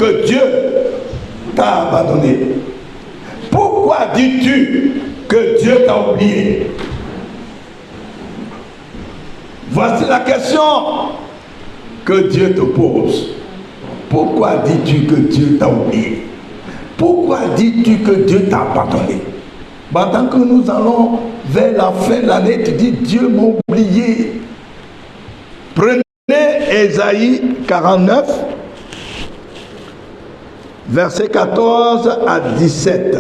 que Dieu t'a abandonné? Pourquoi dis-tu que Dieu t'a oublié? Voici la question que Dieu te pose. Pourquoi dis-tu que Dieu t'a oublié? Pourquoi dis-tu que Dieu t'a abandonné? Pendant que nous allons vers la fin de l'année, tu dis Dieu m'a oublié. Prenez Ésaïe 49, versets 14 à 17.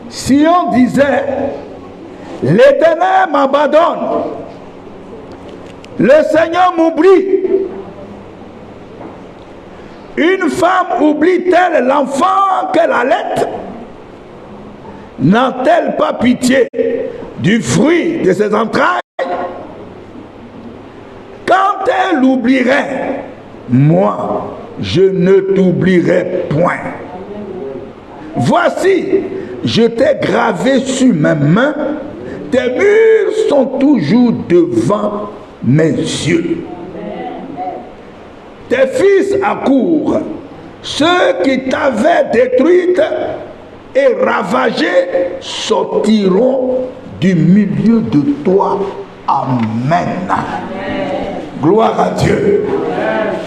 Si on disait, l'Éternel m'abandonne, le Seigneur m'oublie, une femme oublie-t-elle l'enfant qu'elle allait? N'a-t-elle pas pitié du fruit de ses entrailles? Quand elle oublierait, moi, je ne t'oublierai point. Voici, je t'ai gravé sur mes mains, tes murs sont toujours devant mes yeux. Tes fils accourent, ceux qui t'avaient détruite et ravagée sortiront du milieu de toi. Amen. Gloire à Dieu.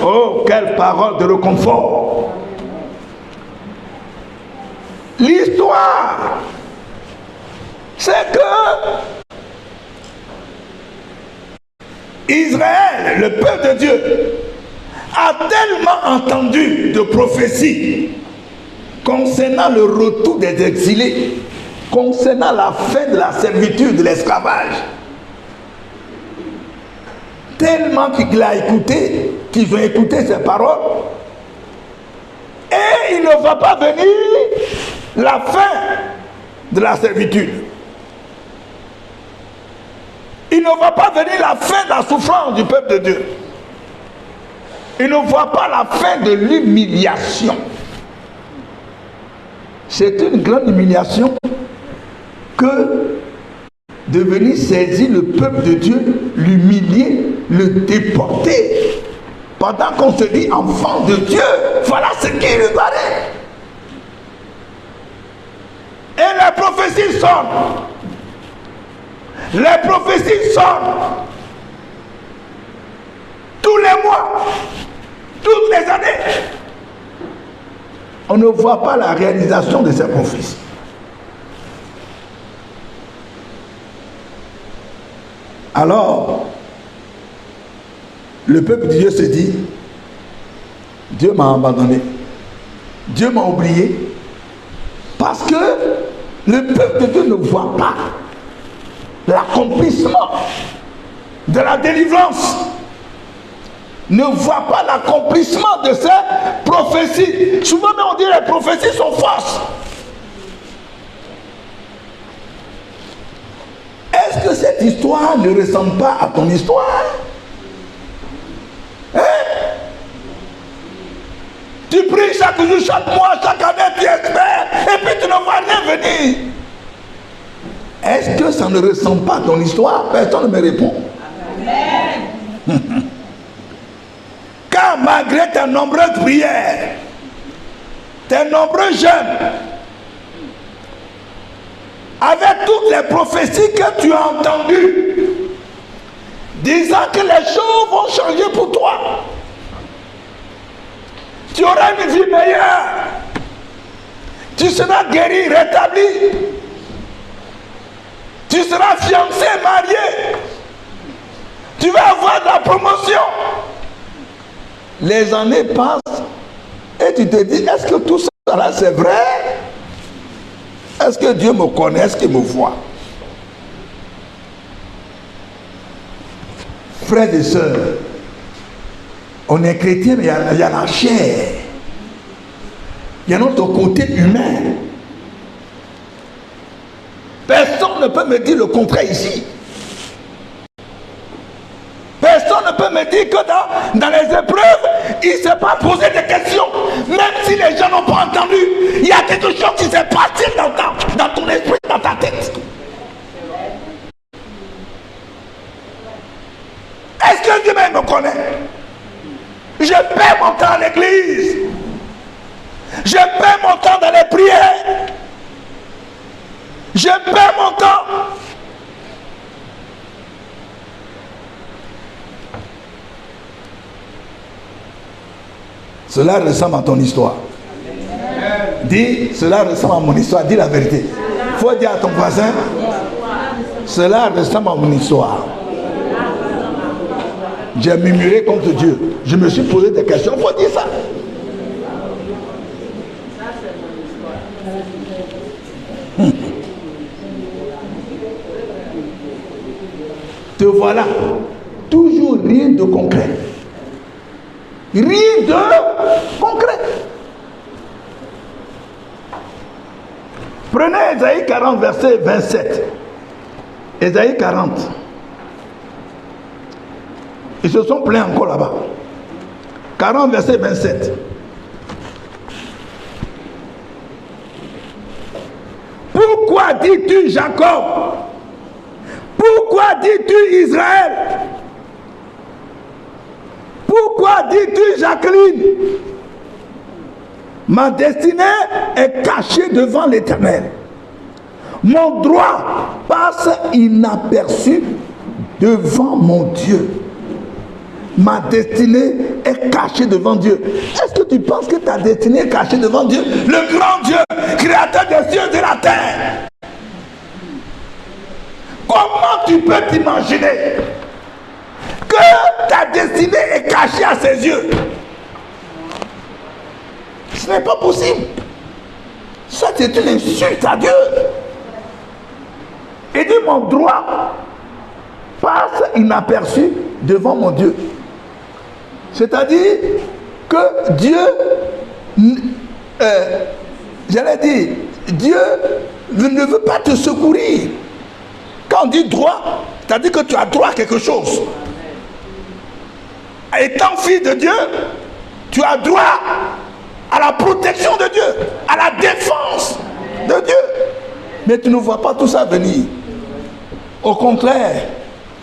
Oh, quelle parole de réconfort. L'histoire, c'est que Israël, le peuple de Dieu, a tellement entendu de prophéties concernant le retour des exilés, concernant la fin de la servitude, de l'esclavage. Tellement qu'il a écouté, qu'ils ont écouté ses paroles. Et il ne va pas venir la fin de la servitude. Il ne va pas venir la fin de la souffrance du peuple de Dieu. Il ne voit pas la fin de l'humiliation. C'est une grande humiliation que de venir saisir le peuple de Dieu, l'humilier, le déporter. Pendant qu'on se dit enfant de Dieu, voilà ce qu'il lui paraît. Et les prophéties sonnent. Les prophéties sonnent. Tous les mois, toutes les années. On ne voit pas la réalisation de ces prophéties. Alors, le peuple de Dieu se dit, Dieu m'a abandonné, Dieu m'a oublié, parce que le peuple de Dieu ne voit pas l'accomplissement de la délivrance, ne voit pas l'accomplissement de ces prophéties. Souvent on dit que les prophéties sont fausses. Est-ce que cette histoire ne ressemble pas à ton histoire? Hein? Tu pries chaque jour, chaque mois, chaque année, tu espères, et puis tu ne vois rien venir. Est-ce que ça ne ressemble pas à ton histoire? Personne ne me répond. Amen. Car malgré tes nombreuses prières, tes nombreux jeûnes, avec toutes les prophéties que tu as entendues, disant que les choses vont changer pour toi, tu auras une vie meilleure, tu seras guéri, rétabli, tu seras fiancé, marié, tu vas avoir de la promotion. Les années passent et tu te dis, est-ce que tout ça là c'est vrai? Est-ce que Dieu me connaît? Est-ce qu'il me voit? Frères et sœurs, on est chrétien, mais il y a la chair. Il y a notre côté humain. Personne ne peut me dire le contraire ici. Personne ne peut me dire que dans les épreuves, il ne s'est pas posé de questions. Même si les gens n'ont pas entendu, il y a quelque chose qui s'est passé dans ton esprit, dans ta tête. Est-ce que Dieu me connaît? Je perds mon temps à l'église. Je perds mon temps dans les prières. Je perds mon temps. Cela ressemble à ton histoire. Dis, cela ressemble à mon histoire. Dis la vérité. Il faut dire à ton voisin, cela ressemble à mon histoire. J'ai murmuré contre Dieu. Je me suis posé des questions. Il faut dire ça. Te voilà. Toujours rien de concret. Rien de concret. Prenez Ésaïe 40, verset 27. Ésaïe 40. Ils se sont plaints encore là-bas. 40, verset 27. Pourquoi dis-tu Jacob? Pourquoi dis-tu Israël? Pourquoi dis-tu Jacqueline? Ma destinée est cachée devant l'Éternel. Mon droit passe inaperçu devant mon Dieu. Ma destinée est cachée devant Dieu. Est-ce que tu penses que ta destinée est cachée devant Dieu? Le grand Dieu, créateur des cieux et de la terre. Comment tu peux t'imaginer que ta destinée est cachée à ses yeux? Ce n'est pas possible. Ça, c'est une insulte à Dieu. Et dit, mon droit passe inaperçu devant mon Dieu. C'est-à-dire que Dieu, j'allais dire, Dieu ne veut pas te secourir. Quand on dit droit, c'est-à-dire que tu as droit à quelque chose. Étant fils de Dieu, tu as droit à la protection de Dieu, à la défense de Dieu. Mais tu ne vois pas tout ça venir. Au contraire,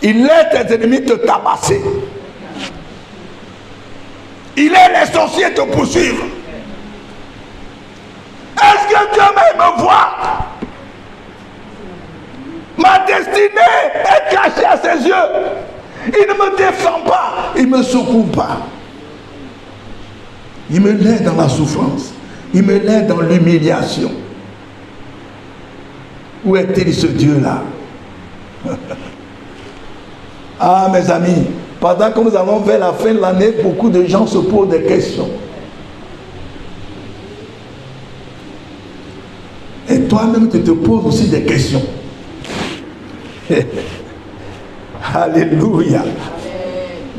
il laisse tes ennemis te tabasser. Il laisse les sorciers te poursuivre. Est-ce que Dieu même me voit? Ma destinée est cachée à ses yeux. Il ne me défend pas. Il ne me secoue pas. Il me laisse dans la souffrance. Il me laisse dans l'humiliation. Où est-il ce Dieu-là? Ah, mes amis, pendant que nous allons vers la fin de l'année, beaucoup de gens se posent des questions. Et toi-même, tu te poses aussi des questions. Alléluia.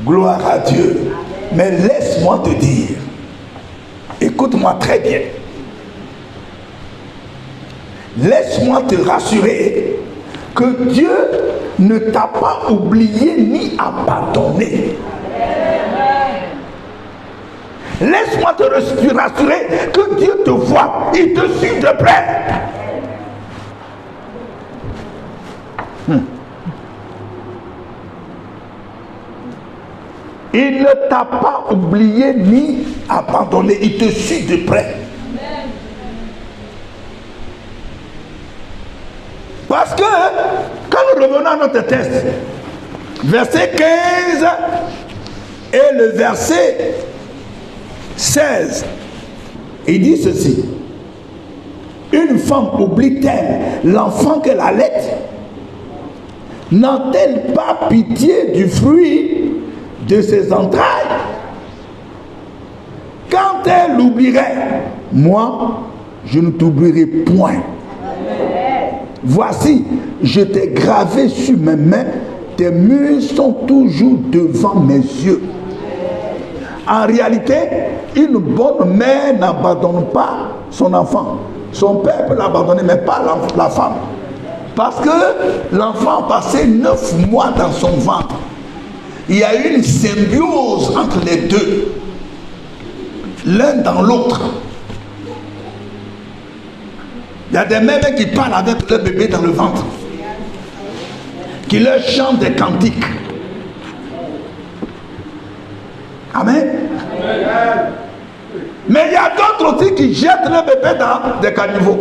Gloire à Dieu. Mais laisse-moi te dire, écoute-moi très bien. Laisse-moi te rassurer que Dieu ne t'a pas oublié ni abandonné. Laisse-moi te rassurer que Dieu te voit, il te suit de près. Il ne t'a pas oublié ni abandonné, il te suit de près. Parce que, quand nous revenons à notre texte, verset 15 et le verset 16, il dit ceci: une femme oublie-t-elle l'enfant qu'elle allait? N'a-t-elle pas pitié du fruit de ses entrailles? Quand elle l'oublierait, moi, je ne t'oublierai point. Voici, je t'ai gravé sur mes mains, tes murs sont toujours devant mes yeux. En réalité, une bonne mère n'abandonne pas son enfant. Son père peut l'abandonner, mais pas la femme. Parce que l'enfant a passé 9 mois dans son ventre. Il y a eu une symbiose entre les deux, l'un dans l'autre. Il y a des mères qui parlent avec leur bébé dans le ventre, qui leur chantent des cantiques. Amen. Mais il y a d'autres aussi qui jettent le bébé dans des caniveaux.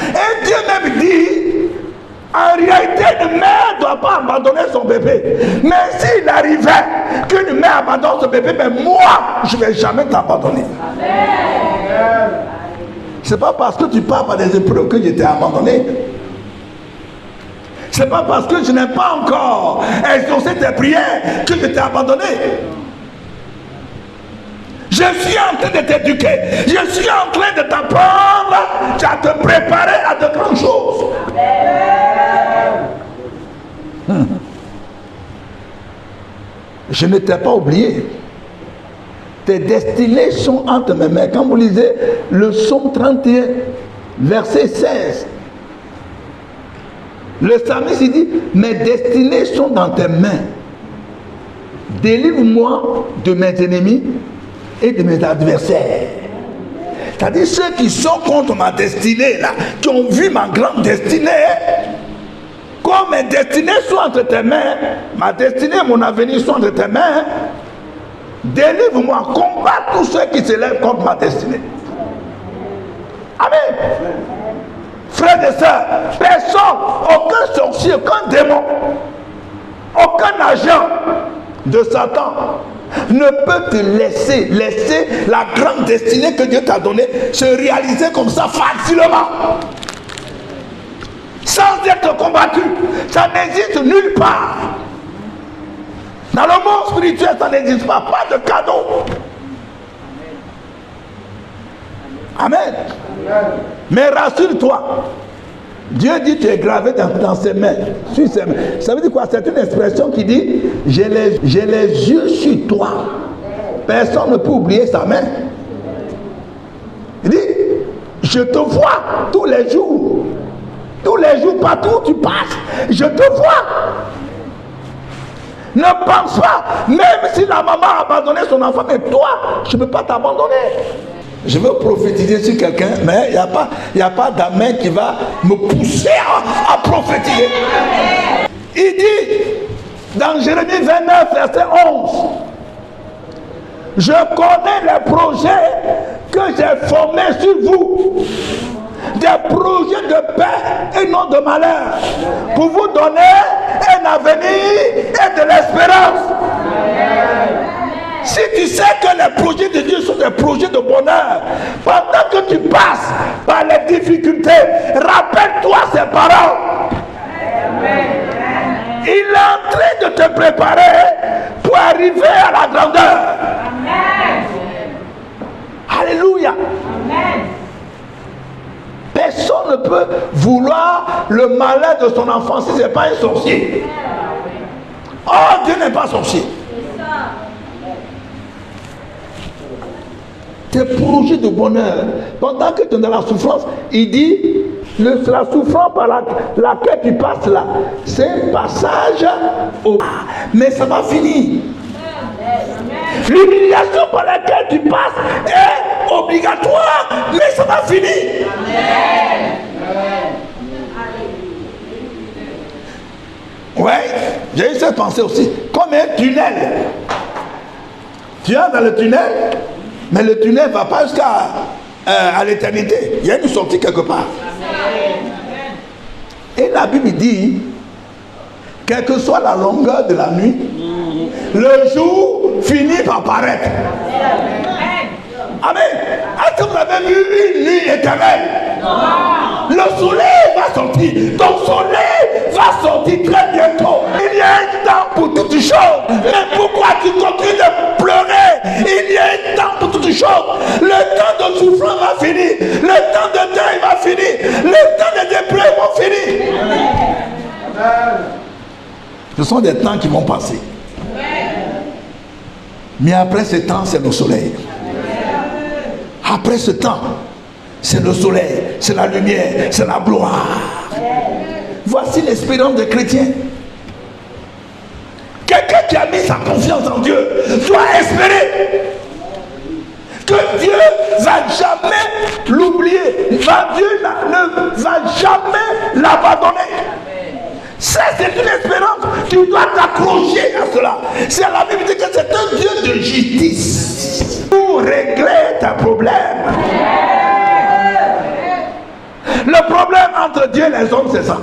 Et Dieu même dit, en réalité, une mère ne doit pas abandonner son bébé. Mais s'il arrivait qu'une mère abandonne son bébé, mais moi, je ne vais jamais t'abandonner. Ce n'est pas parce que tu pars par des épreuves que je t'ai abandonné. Ce n'est pas parce que je n'ai pas encore exaucé tes prières que je t'ai abandonné. Je suis en train de t'éduquer. Je suis en train de t'apprendre à te préparer à de grandes choses. Je ne t'ai pas oublié. Tes destinées sont entre mes mains. Quand vous lisez le psaume 31, verset 16, le psalmiste dit, mes destinées sont dans tes mains. Délivre-moi de mes ennemis et de mes adversaires. C'est-à-dire ceux qui sont contre ma destinée, là, qui ont vu ma grande destinée, comme mes destinées sont entre tes mains, ma destinée et mon avenir sont entre tes mains, délivre-moi, combat tous ceux qui se lèvent contre ma destinée. Amen. Frères et sœurs, personne, aucun sorcier, aucun démon, aucun agent de Satan ne peut te laisser la grande destinée que Dieu t'a donnée se réaliser comme ça facilement, sans être combattu. Ça n'existe nulle part. Dans le monde spirituel, ça n'existe pas. Pas de cadeau. Amen. Mais rassure-toi, Dieu dit tu es gravé dans ses mains, sur ses mains. Ça veut dire quoi? C'est une expression qui dit j'ai les yeux sur toi. Personne ne peut oublier sa main. Il dit je te vois tous les jours. Tous les jours, partout où tu passes, je te vois. Ne pense pas, même si la maman a abandonné son enfant, mais toi, je ne peux pas t'abandonner. Je veux prophétiser sur quelqu'un, mais il n'y a pas d'amen qui va me pousser à prophétiser. Il dit, dans Jérémie 29, verset 11, je connais les projets que j'ai formés sur vous, des projets de paix et non de malheur, pour vous donner un avenir et de l'espérance. Si tu sais que les projets de Dieu sont des projets de bonheur, pendant que tu passes par les difficultés, rappelle-toi ces paroles. Il est en train de te préparer pour arriver à la grandeur. Alléluia. Personne ne peut vouloir le malheur de son enfant si ce n'est pas un sorcier. Oh, Dieu n'est pas sorcier. Tes projets de bonheur, pendant que tu es dans la souffrance, il dit, la souffrance par laquelle tu passes là, c'est un passage au... Mais ça va finir. L'humiliation par laquelle tu passes est obligatoire, mais ça va finir. Ouais, j'ai eu cette pensée aussi. Comme un tunnel. Tu es dans le tunnel, mais le tunnel ne va pas jusqu'à l'éternité. Il y a une sortie quelque part. Et la Bible dit, quelle que soit la longueur de la nuit, le jour finit par paraître. Amen. Est-ce que vous avez vu une nuit éternelle? Le soleil va sortir. Ton soleil va sortir très bientôt. Il y a un temps pour toutes choses. Mais pourquoi tu continues de pleurer? Il y a un temps pour toutes choses. Le temps de souffrance va finir. Le temps de deuil va finir. Le temps de épreuves va finir. Ce sont des temps qui vont passer. Mais après ce temps, c'est le soleil. Après ce temps, c'est le soleil, c'est la lumière, c'est la gloire. Voici l'espérance des chrétiens. Quelqu'un qui a mis sa confiance en Dieu doit espérer que Dieu ne va jamais l'oublier. Dieu ne va jamais l'abandonner. Ça, c'est une espérance. Tu dois t'accrocher à cela. C'est la Bible dit que c'est un Dieu de justice pour régler tes problèmes. Le problème entre Dieu et les hommes, c'est ça.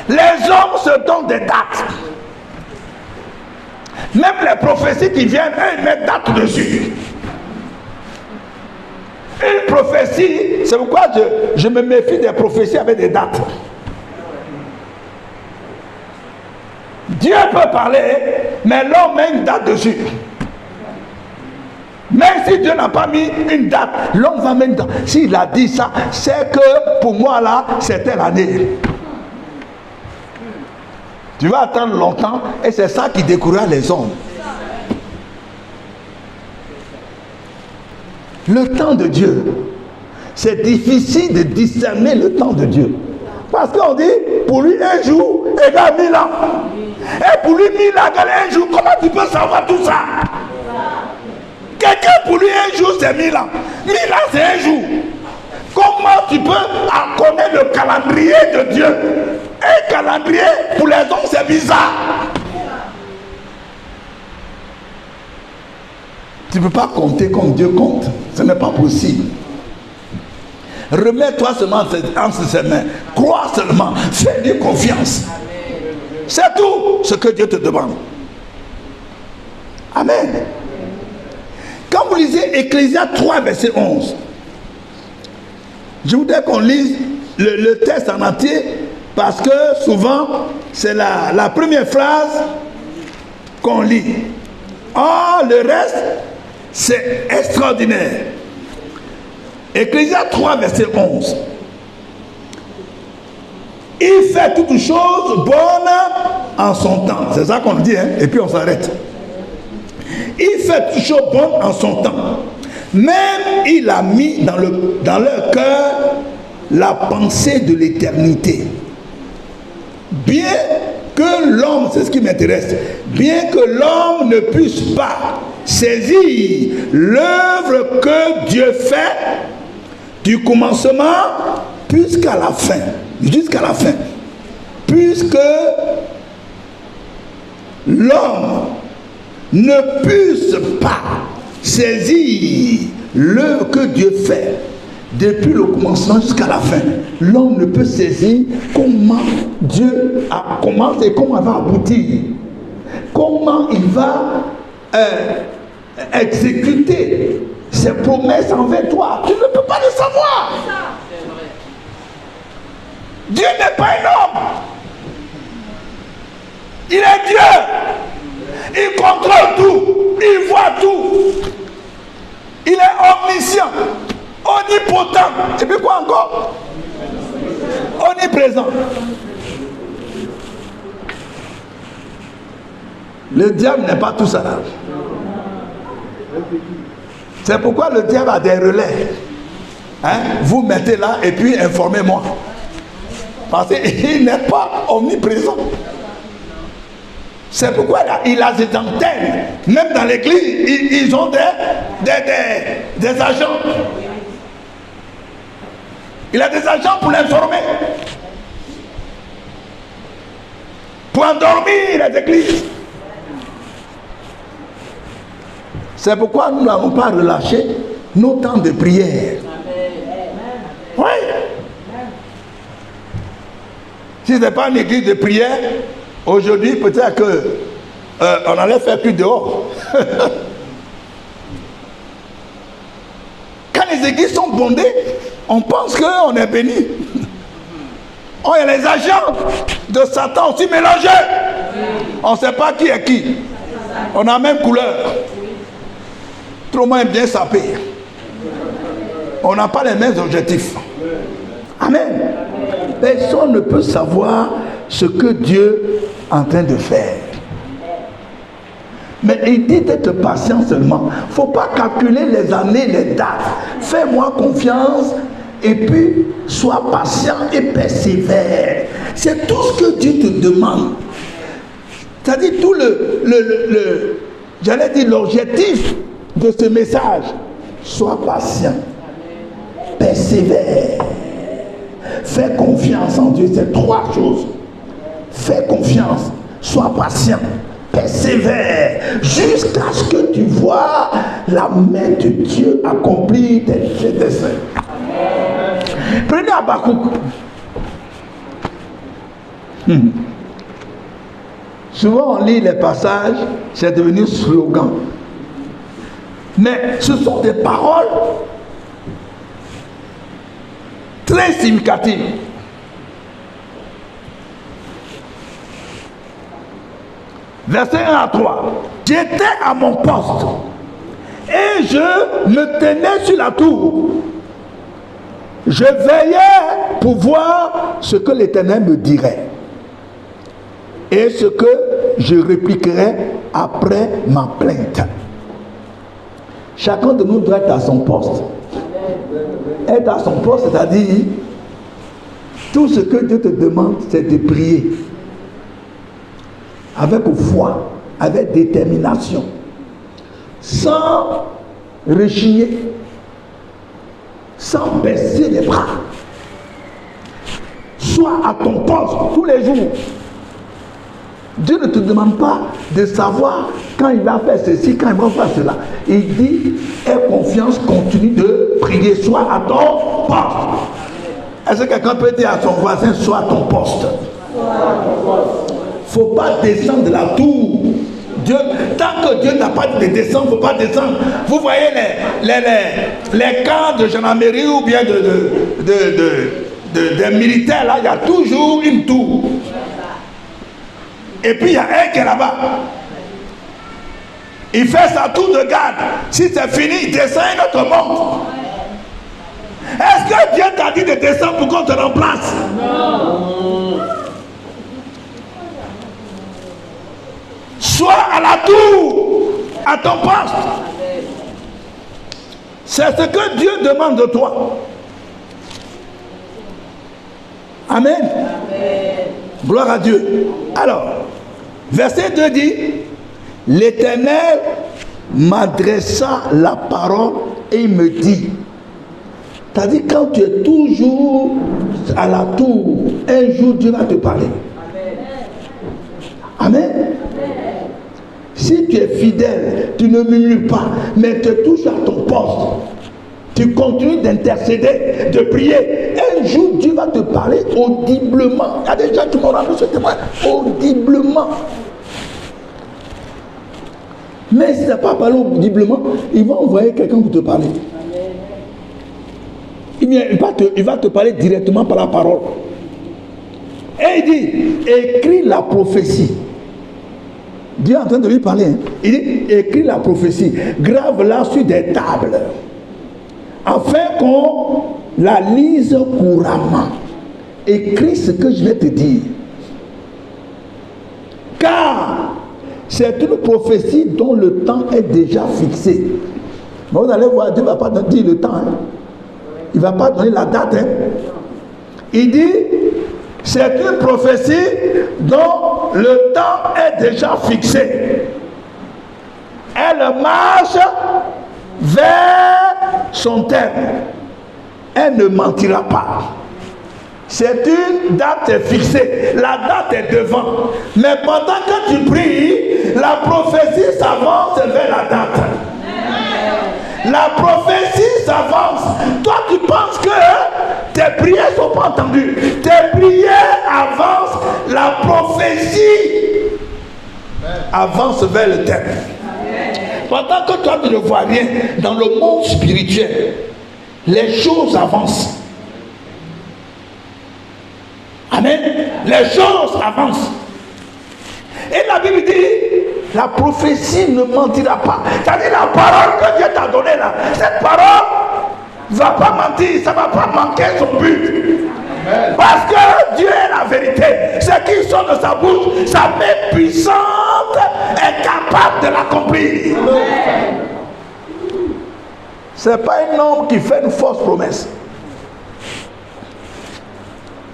Les hommes se donnent des dates. Même les prophéties qui viennent, eux, ils mettent date dessus. Une prophétie, c'est pourquoi je me méfie des prophéties avec des dates. Dieu peut parler, mais l'homme met une date dessus. Même si Dieu n'a pas mis une date, l'homme va mettre une date. S'il a dit ça, c'est que pour moi là, c'était l'année. Tu vas attendre longtemps et c'est ça qui décourage les hommes. Le temps de Dieu, c'est difficile de discerner le temps de Dieu. Parce qu'on dit, pour lui un jour égale 1000 ans. Et pour lui 1000 ans égale un jour. Comment tu peux savoir tout ça? Quelqu'un pour lui un jour c'est 1000 ans. 1000 ans c'est un jour. Comment tu peux connaître le calendrier de Dieu? Un calendrier pour les hommes c'est bizarre. Tu ne peux pas compter comme Dieu compte. Ce n'est pas possible. Remets-toi seulement entre ses mains. Crois seulement. Fais-lui confiance. C'est tout ce que Dieu te demande. Amen. Quand vous lisez Ecclésiaste 3, verset 11, je voudrais qu'on lise le texte en entier parce que souvent, c'est la première phrase qu'on lit. Or, le reste, c'est extraordinaire. Ecclésiaste 3, verset 11. Il fait toutes choses bonnes en son temps. C'est ça qu'on dit, hein? Et puis on s'arrête. Il fait toutes choses bonnes en son temps. Même il a mis dans leur cœur la pensée de l'éternité. Bien que l'homme, c'est ce qui m'intéresse, bien que l'homme ne puisse pas saisir l'œuvre que Dieu fait du commencement jusqu'à la fin. Jusqu'à la fin. Puisque l'homme ne puisse pas saisir l'œuvre que Dieu fait depuis le commencement jusqu'à la fin. L'homme ne peut saisir comment Dieu commence et comment il va aboutir. Comment il va exécuter ses promesses envers toi. Tu ne peux pas le savoir. Dieu n'est pas un homme. Il est Dieu. Il contrôle tout. Il voit tout. Il est omniscient, omnipotent. Et puis quoi encore? Omniprésent. Le diable n'est pas tout ça. C'est pourquoi le diable a des relais. Hein? Vous mettez là et puis informez-moi. Parce qu'il n'est pas omniprésent. C'est pourquoi il a des antennes. Même dans l'église, ils ont des agents. Il a des agents pour l'informer. Pour endormir les églises. C'est pourquoi nous n'avons pas relâché nos temps de prière. Oui. Si ce n'est pas une église de prière, aujourd'hui, peut-être qu'on allait faire plus dehors. Quand les églises sont bondées, on pense qu'on est béni. Oh, il y a les agents de Satan aussi mélangés. On ne sait pas qui est qui. On a la même couleur. Tout le monde est bien sapé. On n'a pas les mêmes objectifs. Amen. Personne ne peut savoir ce que Dieu est en train de faire. Mais il dit d'être patient seulement. Il ne faut pas calculer les années, les dates. Fais-moi confiance et puis sois patient et persévère. C'est tout ce que Dieu te demande. C'est-à-dire tout j'allais dire l'objectif de ce message. Sois patient. Persévère. Fais confiance en Dieu. C'est 3 choses. Fais confiance. Sois patient. Persévère jusqu'à ce que tu vois la main de Dieu accomplir tes desseins. Prenez Habakkuk. Souvent on lit les passages, c'est devenu slogan. Mais ce sont des paroles très significatives. Verset 1 à 3. J'étais à mon poste et je me tenais sur la tour. Je veillais pour voir ce que l'Éternel me dirait et ce que je répliquerais après ma plainte. Chacun de nous doit être à son poste. Être à son poste, c'est-à-dire tout ce que Dieu te demande, c'est de prier avec foi, avec détermination, sans rechigner, sans baisser les bras. Sois à ton poste tous les jours. Dieu ne te demande pas de savoir quand il va faire ceci, quand il va faire cela. Il dit, aie confiance, continue de prier, sois à ton poste. Est-ce que quelqu'un peut dire à son voisin, sois à ton poste? Il ne faut pas descendre de la tour. Dieu, tant que Dieu n'a pas dit de descendre, il ne faut pas descendre. Vous voyez les camps de gendarmerie ou bien des militaires, là, il y a toujours une tour. Et puis il y a un qui est là-bas. Il fait sa tour de garde. Si c'est fini, il descend et l'autre monte. Est-ce que Dieu t'a dit de descendre pour qu'on te remplace? Non. Sois à la tour, à ton poste. C'est ce que Dieu demande de toi. Amen. Amen. Gloire à Dieu. Alors, verset 2 dit, l'Éternel m'adressa la parole et il me dit, c'est-à-dire quand tu es toujours à la tour, un jour Dieu va te parler. Amen. Amen. Si tu es fidèle, tu ne murmures pas, mais tu es toujours à ton poste. Tu continues d'intercéder, de prier. Un jour, Dieu va te parler audiblement. Il y a des gens qui m'ont rendu ce témoin. Audiblement. Mais si tu n'as pas parlé audiblement, il va envoyer quelqu'un pour te parler. Il va te parler directement par la parole. Et il dit, écris la prophétie. Dieu est en train de lui parler. Hein. Il dit, écris la prophétie. Grave-la sur des tables. Afin qu'on la lise couramment. Écris ce que je vais te dire. Car c'est une prophétie dont le temps est déjà fixé. Mais vous allez voir, Dieu ne va pas dire le temps. Hein. Il ne va pas donner la date. Hein. Il dit, c'est une prophétie dont le temps est déjà fixé. Elle marche vers son terme. Elle ne mentira pas. C'est une date fixée. La date est devant. Mais pendant que tu pries, la prophétie s'avance vers la date. La prophétie s'avance. Toi, tu penses que tes prières ne sont pas entendues. Tes prières avancent. La prophétie avance vers le terme. Pendant que toi, tu ne vois rien dans le monde spirituel, les choses avancent. Amen. Les choses avancent. Et la Bible dit, la prophétie ne mentira pas. C'est-à-dire la parole que Dieu t'a donnée là, cette parole ne va pas mentir, ça ne va pas manquer son but. Amen. Parce que Dieu est la vérité. Ce qui sort de sa bouche, sa main puissante est capable de l'accomplir. Ce n'est pas un homme qui fait une fausse promesse.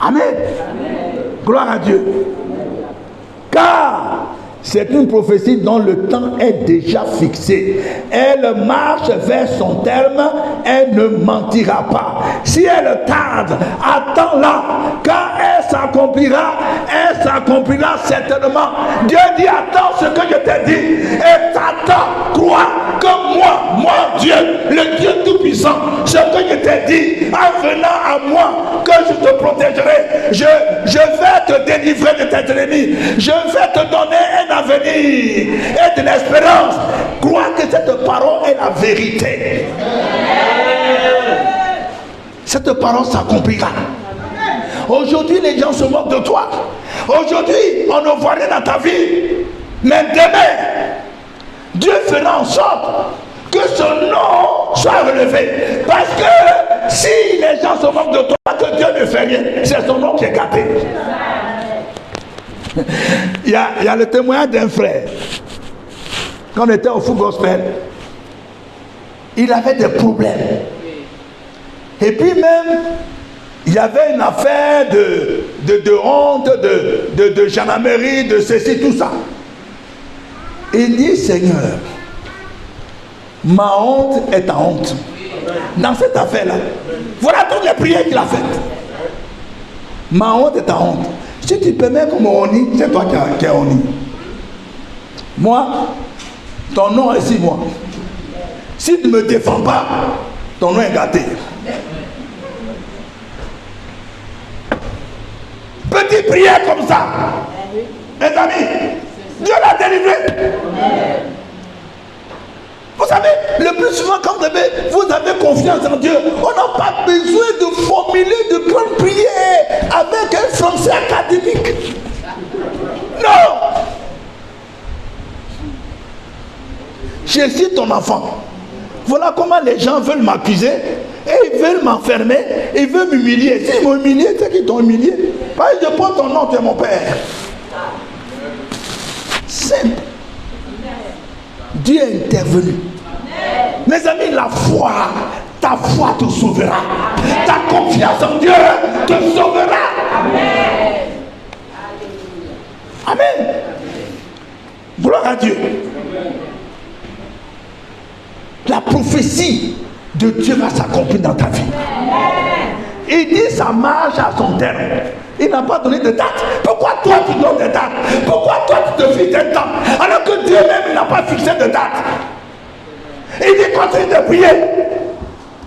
Amen. Amen. Gloire à Dieu. Car C'est une prophétie dont le temps est déjà fixé. Elle marche vers son terme, elle ne mentira pas. Si elle tarde, attends-la. Quand elle s'accomplira certainement. Dieu dit, attends ce que je t'ai dit. Et t'attends, crois que moi, Dieu, le Dieu Tout-Puissant, ce que je t'ai dit, en venant à moi, que je te protégerai, je vais te délivrer de tes ennemis. Je vais te donner un avenir et de l'espérance. Crois que cette parole est la vérité. Cette parole s'accomplira. Aujourd'hui, les gens se moquent de toi. Aujourd'hui, on ne voit rien dans ta vie. Mais demain, Dieu fera en sorte que son nom soit relevé. Parce que si les gens se moquent de toi, que Dieu ne fait rien, c'est son nom qui est gâté. Il y a le témoignage d'un frère. Quand on était au Full Gospel, il avait des problèmes. Et puis même, il y avait une affaire de honte, de gendarmerie, de ceci, tout ça. Il dit, Seigneur, ma honte est ta honte. Dans cette affaire-là, voilà toutes les prières qu'il a faites. Ma honte est ta honte. Si tu permets comme on dit, c'est toi qui es honni. Moi, ton nom est sur moi. Si tu ne me défends pas, ton nom est gâté. Petite prière comme ça. Mes amis, Dieu l'a délivré. Vous savez, le plus souvent quand vous avez confiance en Dieu, on n'a pas besoin de formuler de grandes prières avec un français académique. Non. Je suis ton enfant. Voilà comment les gens veulent m'accuser et ils veulent m'enfermer, ils veulent m'humilier. S'ils m'ont humilié, c'est qu'ils t'ont humilié. Parce que je prends ton nom, tu es mon père. Simple. Dieu est intervenu. Mes amis, la foi, ta foi te sauvera. Ta confiance en Dieu te sauvera. Amen. Amen. Gloire à Dieu. La prophétie de Dieu va s'accomplir dans ta vie. Il dit ça marche à son terme. Il n'a pas donné de date. Pourquoi toi tu donnes des dates? Pourquoi toi tu te fixes un temps alors que Dieu même n'a pas fixé de date? Il dit continue de prier.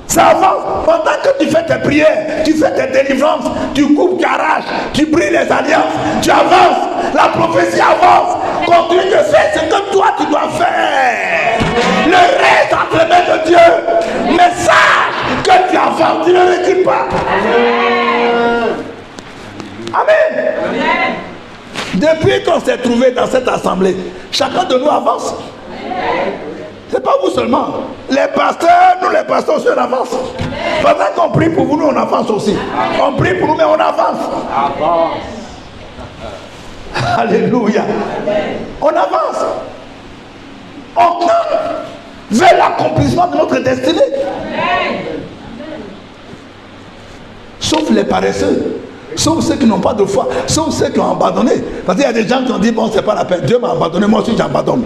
Ça avance. Pendant que tu fais tes prières, tu fais tes délivrances, tu coupes, tu arraches, tu brilles les alliances, tu avances. La prophétie avance. Continue de faire ce que toi tu dois faire. Le reste entre les mains de Dieu. Mais sache que tu avances, tu ne recules pas. Amen. Amen. Depuis qu'on s'est trouvé dans cette assemblée, chacun de nous avance. C'est pas vous seulement. Les pasteurs, nous les pasteurs aussi on avance. Pendant qu'on prie pour vous, nous on avance aussi. On prie pour nous, mais on avance. Alléluia. On avance. On tend vers l'accomplissement de notre destinée. Sauf les paresseux. Sauf ceux qui n'ont pas de foi. Sauf ceux qui ont abandonné. Parce qu'il y a des gens qui ont dit, bon, c'est pas la peine. Dieu m'a abandonné, moi aussi j'abandonne.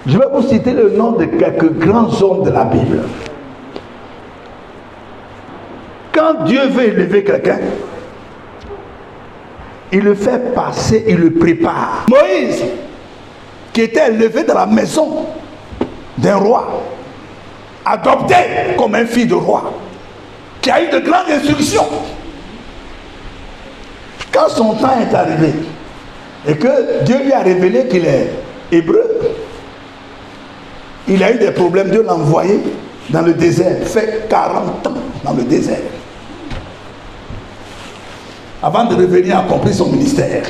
Je vais vous citer le nom de quelques grands hommes de la Bible. Quand Dieu veut élever quelqu'un, il le fait passer, il le prépare. Moïse, qui était élevé dans la maison d'un roi, adopté comme un fils de roi, qui a eu de grandes instructions. Quand son temps est arrivé, et que Dieu lui a révélé qu'il est hébreu, il a eu des problèmes. Dieu l'a envoyé dans le désert, fait 40 ans dans le désert, avant de revenir accomplir son ministère.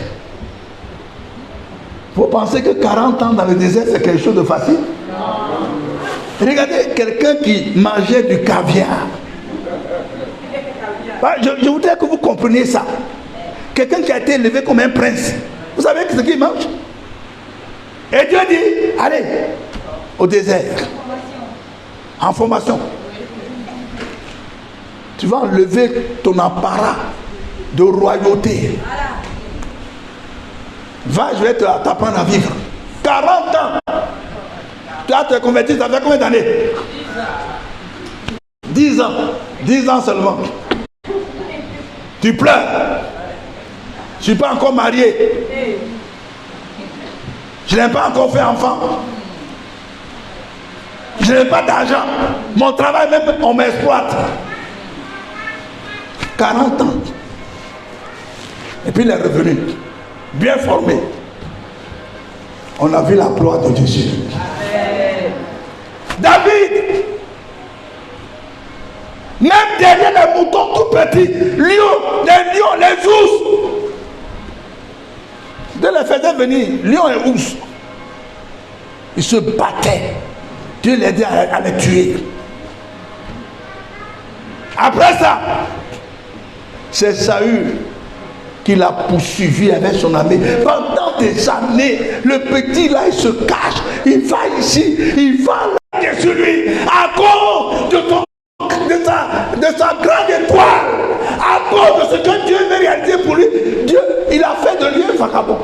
Vous pensez que 40 ans dans le désert, c'est quelque chose de facile? Non. Regardez, quelqu'un qui mangeait du caviar. Je voudrais que vous compreniez ça. Quelqu'un qui a été élevé comme un prince. Vous savez ce qu'il mange? Et Dieu dit, allez, au désert, en formation. Tu vas enlever ton apparat de royauté. Va, je vais t'apprendre à vivre. 40 ans. Tu as te converti, ça fait combien d'années? 10 ans. 10 ans seulement. Tu pleures. Je ne suis pas encore marié. Je n'ai pas encore fait enfant. Je n'ai pas d'argent. Mon travail même, on m'exploite. 40 ans. Et puis il est revenu. Bien formé. On a vu la gloire de Dieu. David, même derrière les moutons tout petits, les lions, les ours, Dieu les faisait venir, lions et ours. Ils se battaient. Dieu les aidait à les tuer. Après ça, c'est Saül qui l'a poursuivi avec son armée. Pendant des années, le petit là, il se cache. Il va ici, il va là sur lui. À cause de sa grande étoile, à cause de ce que Dieu veut réaliser pour lui, Dieu, il a fait de lui un vagabond.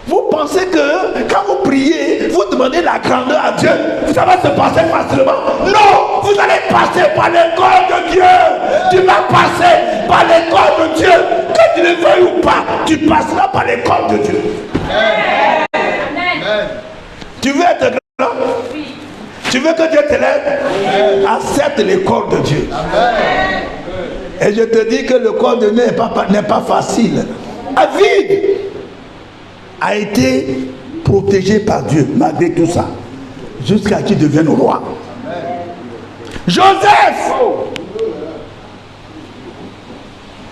Vous pensez que quand vous priez, vous demandez la grandeur à Dieu, ça va se passer facilement? Non, vous allez passer par l'école de Dieu. Tu vas passer par l'école de Dieu. Que tu le veuilles ou pas, tu passeras par l'école de Dieu. Amen. Tu veux être grand? Oui. Tu veux que Dieu t'élève? Accepte l'école de Dieu. Amen. Et je te dis que l'école de Dieu n'est pas facile. David a été protégé par Dieu malgré tout ça, jusqu'à qu'il devienne roi. Joseph,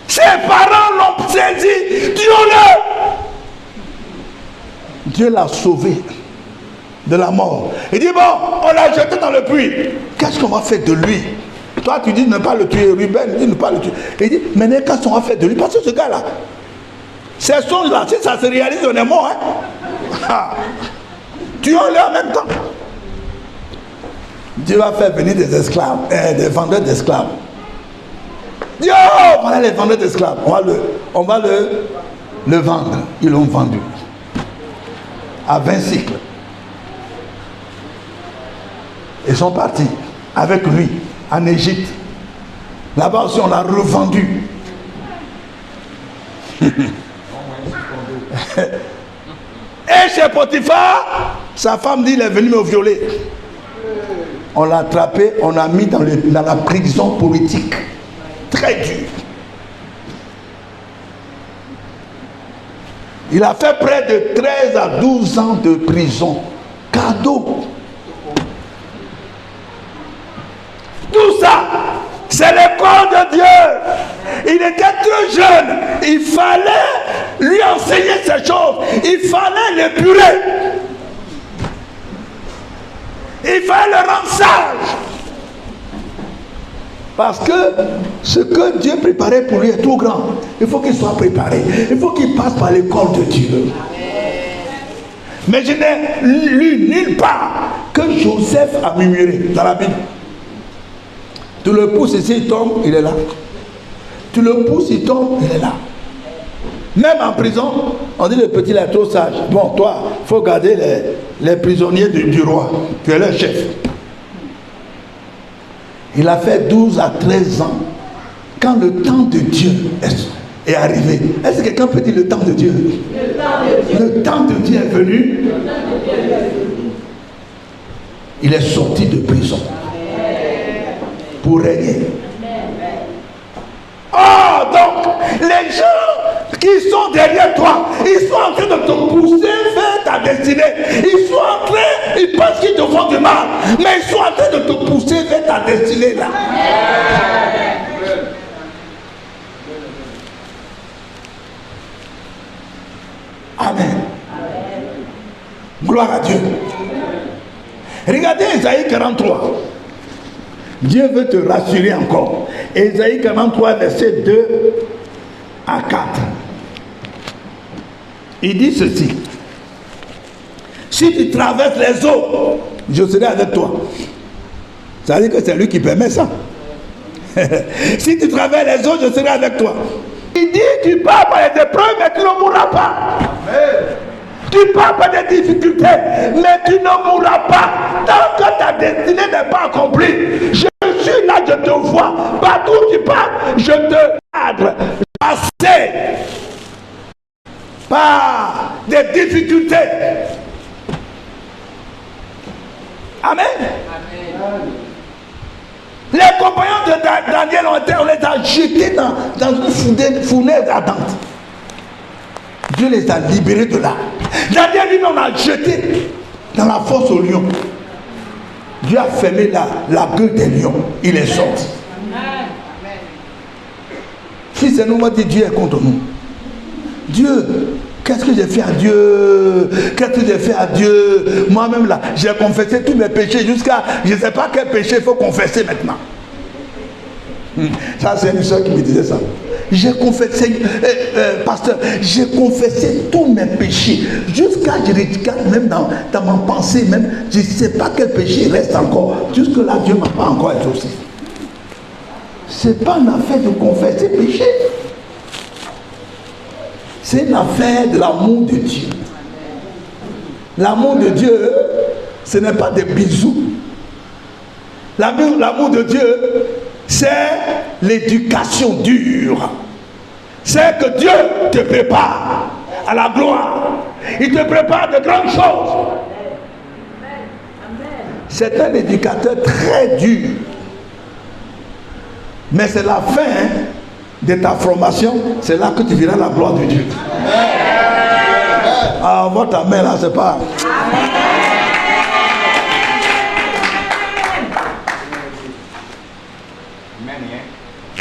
ses parents l'ont saisi, Dieu l'a sauvé de la mort. Il dit bon, on l'a jeté dans le puits. Qu'est-ce qu'on va faire de lui? Toi tu dis ne pas le tuer. Ruben dit ne pas le tuer. Il dit mais qu'est-ce qu'on va faire de lui? Parce que ce gars là, ces songes-là, si ça se réalise, on est mort. Hein? Tuons-les en même temps. Dieu va faire venir des esclaves, des vendeurs d'esclaves. Dieu, voilà les vendeurs d'esclaves. On va le vendre. Ils l'ont vendu. À 20 cycles. Ils sont partis avec lui en Égypte. Là-bas aussi, on l'a revendu. Et chez Potiphar, sa femme dit il est venu me violer. On l'a attrapé, on l'a mis dans la prison politique. Très dur. Il a fait près de 13 à 12 ans de prison. Cadeau. Tout ça, c'est l'école de Dieu. Il était trop jeune. Il fallait lui enseigner ces choses. Il fallait l'épurer. Il fallait le rendre sage. Parce que ce que Dieu préparait pour lui est trop grand. Il faut qu'il soit préparé. Il faut qu'il passe par l'école de Dieu. Mais je n'ai lu nulle part que Joseph a murmuré dans la Bible. Tu le pousses ici, il tombe, il est là. Tu le pousses, il tombe, il est là. Même en prison, on dit le petit là est trop sage. Bon, toi, il faut garder les prisonniers du roi. Tu es leur chef. Il a fait 12 à 13 ans. Quand le temps de Dieu est arrivé. Est-ce que quelqu'un peut dire le temps de Dieu? Le temps de Dieu est venu. Il est sorti de prison pour régner. Oh, donc, les gens qui sont derrière toi, ils sont en train de te pousser vers ta destinée. Ils sont en train, ils pensent qu'ils te font du mal, mais ils sont en train de te pousser vers ta destinée là. Amen. Gloire à Dieu. Regardez Isaïe 43. Dieu veut te rassurer encore. Isaïe 43, verset 2 à 4. Il dit ceci. Si tu traverses les eaux, je serai avec toi. Ça veut dire que c'est lui qui permet ça. Si tu traverses les eaux, je serai avec toi. Il dit, tu pars par les épreuves, mais tu ne mourras pas. Amen. Tu pars par des difficultés, mais tu ne mourras pas. Tant que ta destinée n'est pas accomplie, je suis là, je te vois. Partout où tu pars, je te cadre. Passer par des difficultés. Amen. Amen. Les compagnons de Daniel on les a jetés dans une fournaise ardente. Dieu les a libérés de là. Daniel lui, on a jeté dans la fosse aux lions. Dieu a fermé la gueule des lions. Il est sorti. Si c'est nous, on dit Dieu est contre nous. Dieu, qu'est-ce que j'ai fait à Dieu? Qu'est-ce que j'ai fait à Dieu? Moi-même là, j'ai confessé tous mes péchés jusqu'à, je ne sais pas quel péché il faut confesser maintenant. Ça, c'est une soeur qui me disait ça. J'ai confessé, pasteur, j'ai confessé tous mes péchés. Jusqu'à, je regarde même dans ma pensée, même, je ne sais pas quel péché reste encore. Jusque là, Dieu ne m'a pas encore exaucé. Ce n'est pas une affaire de confesser péché. C'est une affaire de l'amour de Dieu. L'amour de Dieu, ce n'est pas des bisous. L'amour de Dieu, c'est l'éducation dure. C'est que Dieu te prépare à la gloire. Il te prépare de grandes choses. C'est un éducateur très dur. Mais c'est la fin de ta formation. C'est là que tu verras la gloire de Dieu. Ah, votre amen là, c'est pas...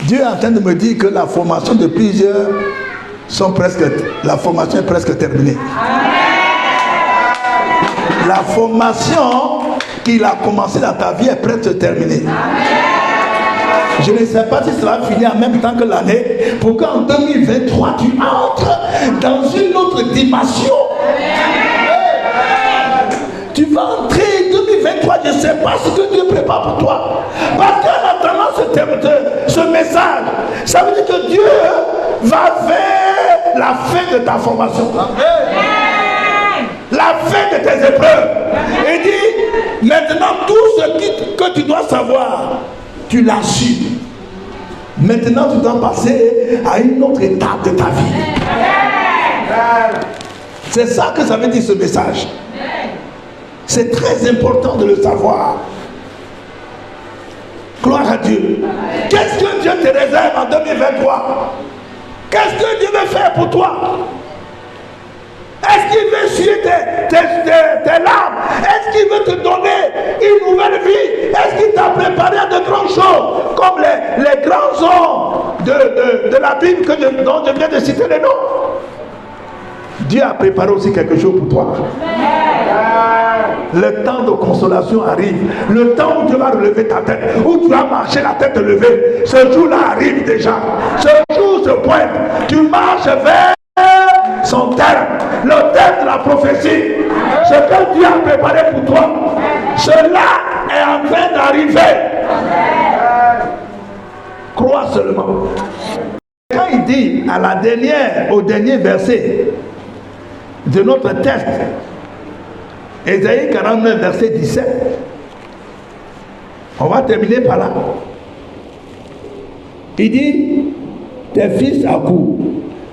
Dieu est en train de me dire que la formation de plusieurs la formation est presque terminée. La formation qu'il a commencé dans ta vie est presque terminée. Je ne sais pas si cela finit en même temps que l'année, pour qu'en 2023 tu entres dans une autre dimension. Tu vas entrer en 2023, je ne sais pas ce que Dieu prépare pour toi. Parce qu'en attendant ce message, ça veut dire que Dieu va vers la fin de ta formation. La fin de tes épreuves. Il dit, maintenant tout ce que tu dois savoir, tu l'as su. Maintenant tu dois passer à une autre étape de ta vie. C'est ça que ça veut dire ce message. C'est très important de le savoir. Gloire à Dieu. Qu'est-ce que Dieu te réserve en 2023? Qu'est-ce que Dieu veut faire pour toi? Est-ce qu'il veut suivre tes larmes? Est-ce qu'il veut te donner une nouvelle vie? Est-ce qu'il t'a préparé à de grandes choses? Comme les grands hommes de la Bible dont je viens de citer les noms. Dieu a préparé aussi quelque chose pour toi. Le temps de consolation arrive. Le temps où tu vas relever ta tête, où tu vas marcher la tête levée. Ce jour-là arrive déjà. Ce jour se pointe. Tu marches vers son terme. Le terme de la prophétie. Ce que Dieu a préparé pour toi, cela est en train d'arriver. Crois seulement. Quand il dit au dernier verset de notre texte, Ésaïe 49, verset 17. On va terminer par là. Il dit, tes fils accourent.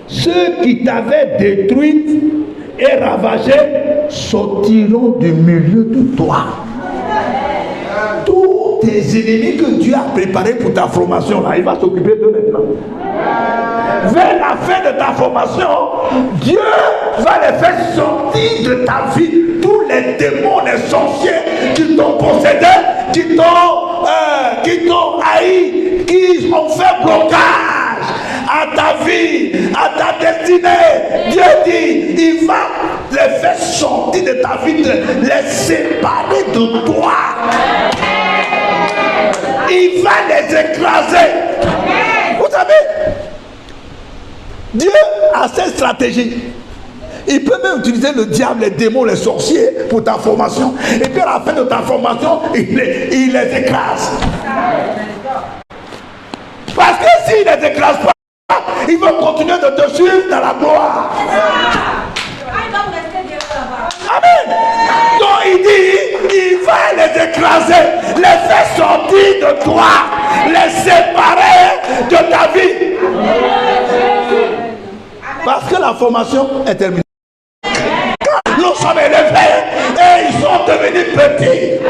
Ceux qui t'avaient détruite et ravagé sortiront du milieu de toi. Tous tes ennemis que Dieu a préparés pour ta formation, là, il va s'occuper d'eux maintenant. Vers la fin de ta formation, Dieu va les faire sortir de ta vie. Tous les démons, les sorciers qui t'ont possédé, qui t'ont haï, qui ont fait blocage à ta vie, à ta destinée. Dieu dit, il va les faire sortir de ta vie, les séparer de toi. Il va les écraser. Vous savez, Dieu a cette stratégie. Il peut même utiliser le diable, les démons, les sorciers pour ta formation. Et puis à la fin de ta formation, il les écrase. Parce que s'il ne les écrase pas, il veut continuer de te suivre dans la gloire. Amen. Donc il dit, il va les écraser, les faire sortir de toi, les séparer de ta vie. Parce que la formation est terminée. Quand nous sommes élevés et ils sont devenus petits.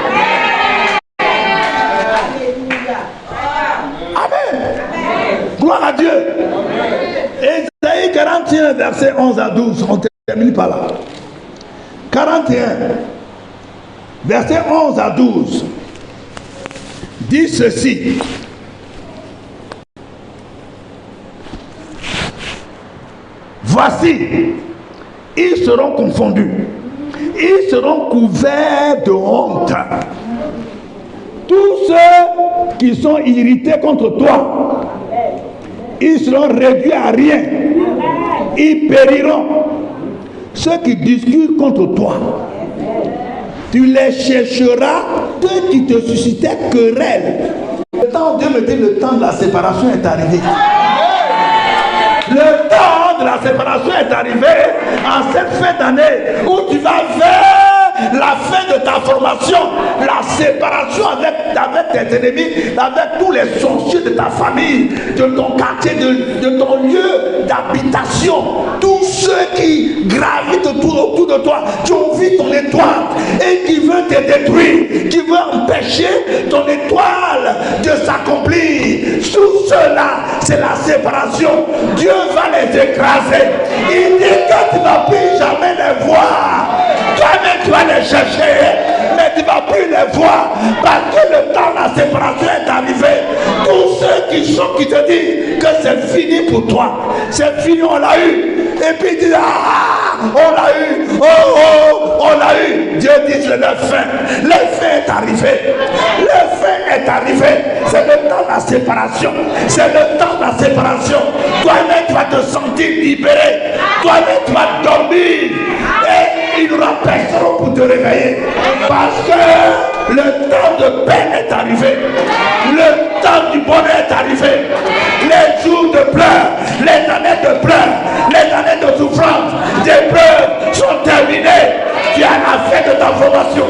Amen. Gloire à Dieu. Ésaïe 41, verset 11 à 12. On termine par là. 41, verset 11 à 12. Dit ceci. Voici, ils seront confondus. Ils seront couverts de honte. Tous ceux qui sont irrités contre toi, ils seront réduits à rien. Ils périront. Ceux qui discutent contre toi, tu les chercheras, ceux qui te suscitaient querelle. Le temps, Dieu me dit, le temps de la séparation est arrivé. Le temps de la séparation est arrivé en cette fin d'année où tu vas vers la fin de ta formation, la séparation avec tes ennemis, avec tous les sorciers de ta famille, de ton quartier, de ton lieu d'habitation, tous ceux qui gravitent autour de toi, qui ont vu ton étoile et qui veulent te détruire, qui veulent empêcher ton étoile de s'accomplir. Tout cela, c'est la séparation. Dieu va les écraser. Il dit que tu ne vas plus jamais les voir. Toi-même, tu vas les chercher, mais tu ne vas plus les voir parce que le temps de la séparation est arrivé. Tous ceux qui te disent que c'est fini pour toi, c'est fini, on l'a eu. Et puis ils disent, ah, on l'a eu, on l'a eu. Dieu dit, c'est le fin. Le fin est arrivé. Le fin est arrivé. C'est le temps de la séparation. C'est le temps de la séparation. Toi-même, tu vas te sentir libéré. Toi-même, tu vas dormir. Et il n'y aura personne pour te réveiller. Parce que le temps de paix est arrivé. Le temps du bonheur est arrivé. Les jours de pleurs, les années de pleurs, les années de souffrance, d'épreuves sont terminées. Tu as la fin de ta formation.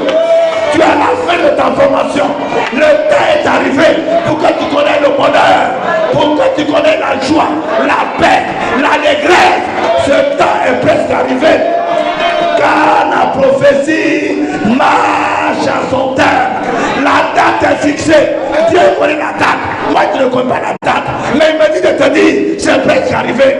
Tu as la fin de ta formation. Le temps est arrivé pour que tu connais le bonheur, pour que tu connais la joie, la paix, l'allégresse. Ce temps est presque arrivé. Car la prophétie marche à son terme. La date est fixée. Dieu connaît la date. Moi, je ne connais pas la date. Mais il me dit de te dire, c'est presque arrivé.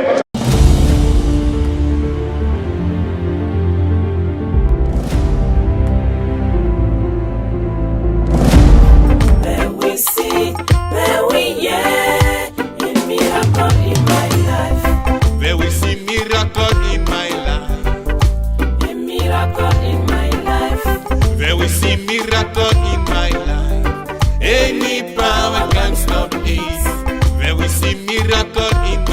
Miracle in my life. Any